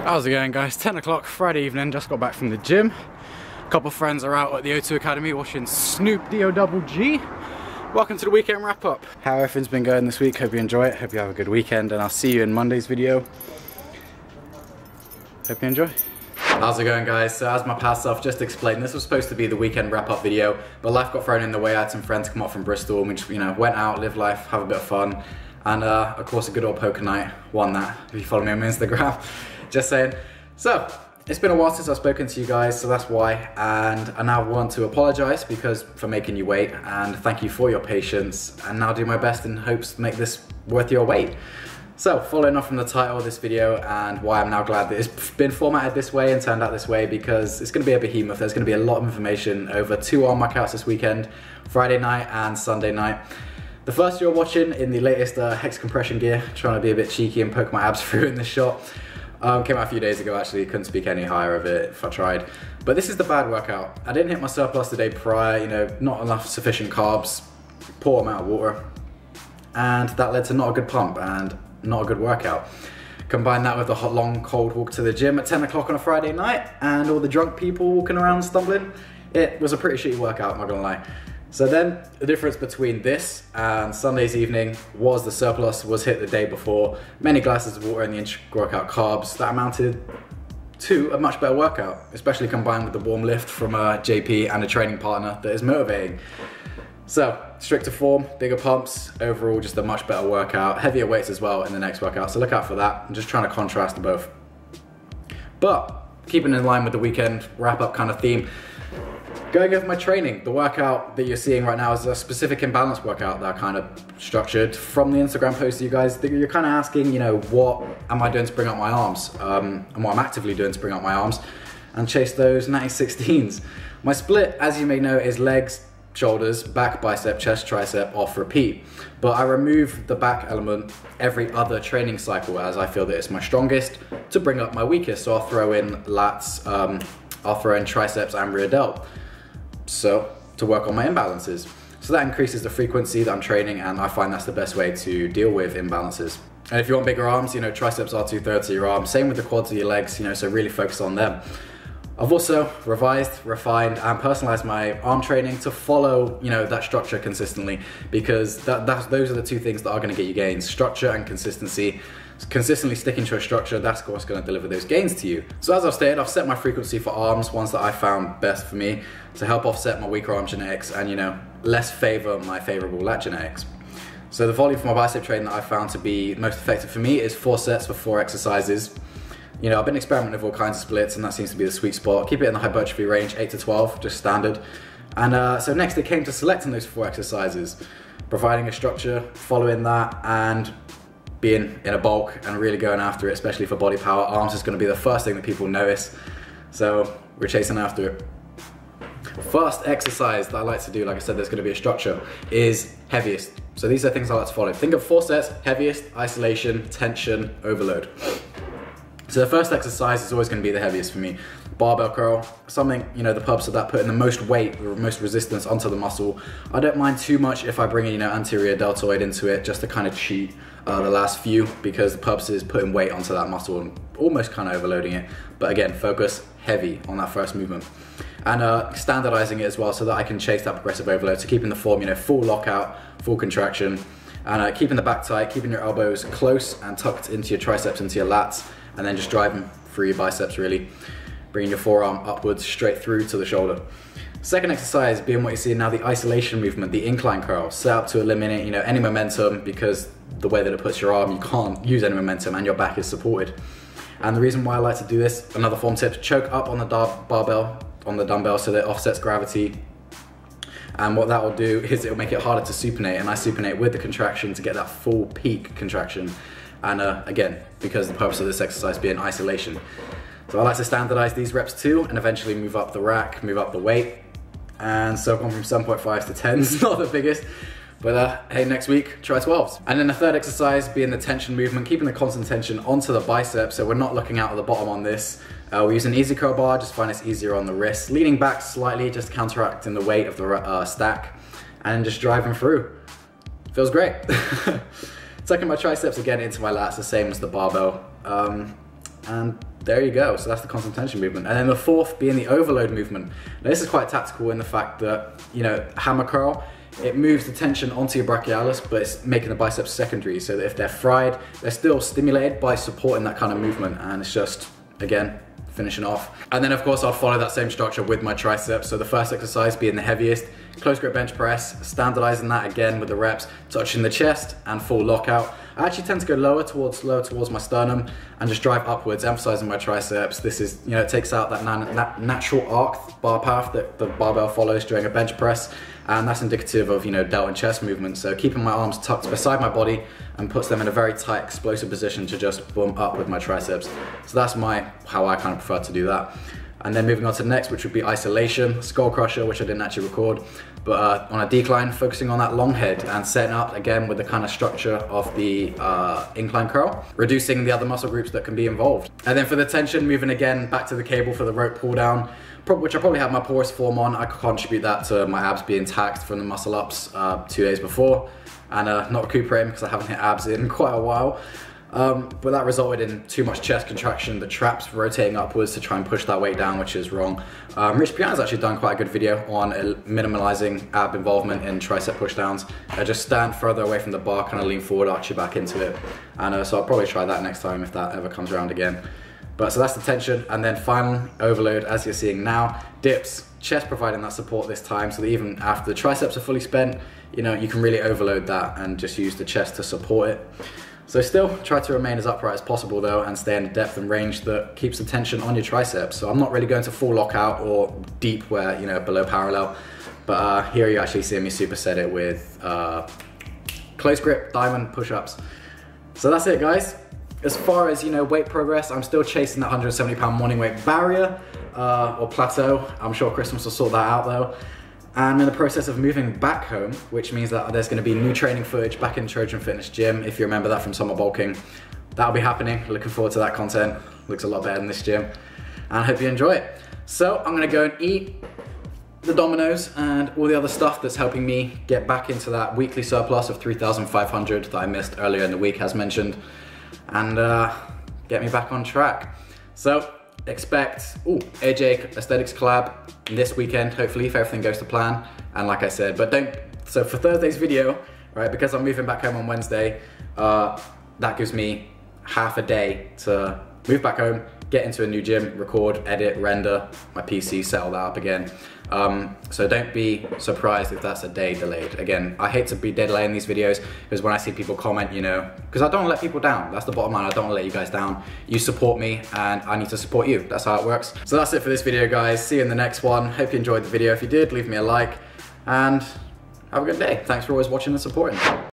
How's it going, guys? 10 o'clock Friday evening, just got back from the gym. A couple of friends are out at the O2 Academy watching Snoop D-O-double-G. Welcome to the weekend wrap up. How everything's been going this week, hope you enjoy it, hope you have a good weekend, and I'll see you in Monday's video. Hope you enjoy. How's it going, guys? So as my past self just explained, this was supposed to be the weekend wrap up video, but life got thrown in the way. I had some friends come up from Bristol and we just, went out, lived life, have a bit of fun. And of course a good old poker night won that, if you follow me on Instagram. Just saying. So, it's been a while since I've spoken to you guys, so that's why. And I now want to apologize for making you wait, and thank you for your patience, and now do my best in hopes to make this worth your wait. So, following off from the title of this video and why I'm now glad that it's been formatted this way and turned out this way, because it's going to be a behemoth. There's going to be a lot of information over 2 arm workouts this weekend, Friday night and Sunday night. The first you're watching in the latest hex compression gear, trying to be a bit cheeky and poke my abs through in this shot. Came out a few days ago actually, couldn't speak any higher of it if I tried. But this is the bad workout. I didn't hit my surplus the day prior, not enough sufficient carbs, poor amount of water. And that led to not a good pump and not a good workout. Combine that with the hot, long, cold walk to the gym at 10 o'clock on a Friday night and all the drunk people walking around stumbling. It was a pretty shitty workout, I'm not gonna lie. So then, the difference between this and Sunday's evening was the surplus was hit the day before. Many glasses of water and the intra-workout carbs that amounted to a much better workout, especially combined with the warm lift from JP and a training partner that is motivating. So, stricter form, bigger pumps, overall just a much better workout. Heavier weights as well in the next workout, so look out for that. I'm just trying to contrast the both. But, keeping in line with the weekend wrap-up kind of theme, going over my training, the workout that you're seeing right now is a specific imbalance workout that I kind of structured from the Instagram post to you guys. You're kind of asking, what am I doing to bring up my arms? And what I'm actively doing to bring up my arms and chase those 90-16s. My split, as you may know, is legs, shoulders, back, bicep, chest, tricep, off, repeat. But I remove the back element every other training cycle as I feel that it's my strongest to bring up my weakest. So I'll throw in lats, I'll throw in triceps and rear delt. So, to work on my imbalances. So that increases the frequency that I'm training, and I find that's the best way to deal with imbalances. And if you want bigger arms, triceps are 2/3 of your arm. Same with the quads of your legs, so really focus on them. I've also revised, refined, and personalized my arm training to follow, that structure consistently, because those are the two things that are gonna get you gains, structure and consistency. Consistently sticking to a structure, that's what's going to deliver those gains to you. So as I've stated, I've set my frequency for arms, ones that I found best for me, to help offset my weaker arm genetics and less favor my favorable lat genetics. So the volume for my bicep training that I found to be most effective for me is 4 sets for 4 exercises. I've been experimenting with all kinds of splits, and that seems to be the sweet spot. Keep it in the hypertrophy range, 8 to 12, just standard. And so next it came to selecting those 4 exercises, providing a structure, following that, and being in a bulk and really going after it, especially for body power. Arms is going to be the first thing that people notice, so we're chasing after it. First exercise that I like to do, like I said, there's going to be a structure, is heaviest. So these are things I like to follow. Think of 4 sets, heaviest, isolation, tension, overload. So the first exercise is always going to be the heaviest for me. Barbell curl, something, the purpose of that, putting the most weight, the most resistance onto the muscle. I don't mind too much if I bring in, anterior deltoid into it, just to kind of cheat the last few, because the purpose is putting weight onto that muscle and almost kind of overloading it. But again, focus heavy on that first movement. And standardizing it as well so that I can chase that progressive overload. So keeping the form, full lockout, full contraction, and keeping the back tight, keeping your elbows close and tucked into your triceps, into your lats, and then just driving through your biceps really. Bringing your forearm upwards straight through to the shoulder. Second exercise being what you're seeing now, the isolation movement, the incline curl, set up to eliminate any momentum, because the way that it puts your arm, you can't use any momentum and your back is supported. And the reason why I like to do this, another form tip, choke up on the barbell, on the dumbbell, so that it offsets gravity. And what that will do is it will make it harder to supinate, and I supinate with the contraction to get that full peak contraction. And again, because the purpose of this exercise being isolation. So I like to standardize these reps too, and eventually move up the rack, move up the weight. And so I've gone from 7.5s to 10s, not the biggest. But hey, next week, try 12s. And then the third exercise being the tension movement, keeping the constant tension onto the bicep, so we're not looking out at the bottom on this. We use an easy curl bar, just find it's easier on the wrist. Leaning back slightly, just counteracting the weight of the stack, and just driving through. Feels great. Tucking my triceps again into my lats, the same as the barbell. And there you go. So that's the constant tension movement. And then the fourth being the overload movement. Now, this is quite tactical in the fact that, you know, hammer curl, it moves the tension onto your brachialis, but it's making the biceps secondary, so that if they're fried, they're still stimulated by supporting that kind of movement, and it's just, again, finishing off. And then of course I'll follow that same structure with my triceps. So the first exercise being the heaviest, close grip bench press, standardizing that again with the reps, touching the chest and full lockout. I actually tend to go lower towards my sternum and just drive upwards, emphasizing my triceps. This is, you know, it takes out that natural arc bar path that the barbell follows during a bench press, and that's indicative of, you know, delt and chest movements. So keeping my arms tucked beside my body and puts them in a very tight, explosive position to just boom up with my triceps. So that's how I kind of prefer to do that. And then moving on to the next, which would be isolation, skull crusher, which I didn't actually record, but on a decline, focusing on that long head and setting up again with the kind of structure of the incline curl, reducing the other muscle groups that can be involved. And then for the tension, moving again back to the cable for the rope pull down, which I probably have my porous form on. I could contribute that to my abs being taxed from the muscle ups 2 days before, and not recuperating because I haven't hit abs in quite a while. But that resulted in too much chest contraction, the traps rotating upwards to try and push that weight down, which is wrong. Rich Piana's actually done quite a good video on minimalizing ab involvement in tricep pushdowns. Just stand further away from the bar, kind of lean forward, arch your back into it. And so I'll probably try that next time if that ever comes around again. But so that's the tension, and then final overload, as you're seeing now, dips, chest providing that support this time, so that even after the triceps are fully spent, you know, you can really overload that and just use the chest to support it. So still try to remain as upright as possible though, and stay in a depth and range that keeps the tension on your triceps. So I'm not really going to full lockout or deep where, you know, below parallel, but here you actually see me superset it with close grip diamond push-ups. So that's it, guys. As far as, you know, weight progress, I'm still chasing that 170 pound morning weight barrier or plateau. I'm sure Christmas will sort that out though. I'm in the process of moving back home, which means that there's going to be new training footage back in Trojan Fitness Gym, if you remember that from summer bulking. That'll be happening. Looking forward to that content. Looks a lot better than this gym, and I hope you enjoy it. So I'm going to go and eat the Dominoes and all the other stuff that's helping me get back into that weekly surplus of 3,500 that I missed earlier in the week, as mentioned, and get me back on track. So expect AJ Aesthetics collab this weekend, hopefully, if everything goes to plan. And like I said, so for Thursday's video, right, because I'm moving back home on Wednesday, that gives me half a day to move back home, get into a new gym, record, edit, render my PC, settle that up again. So don't be surprised if that's a day delayed. Again, I hate to be delaying these videos because when I see people comment, you know, because I don't want to let people down. That's the bottom line. I don't want to let you guys down. You support me and I need to support you. That's how it works. So that's it for this video, guys. See you in the next one. Hope you enjoyed the video. If you did, leave me a like and have a good day. Thanks for always watching and supporting.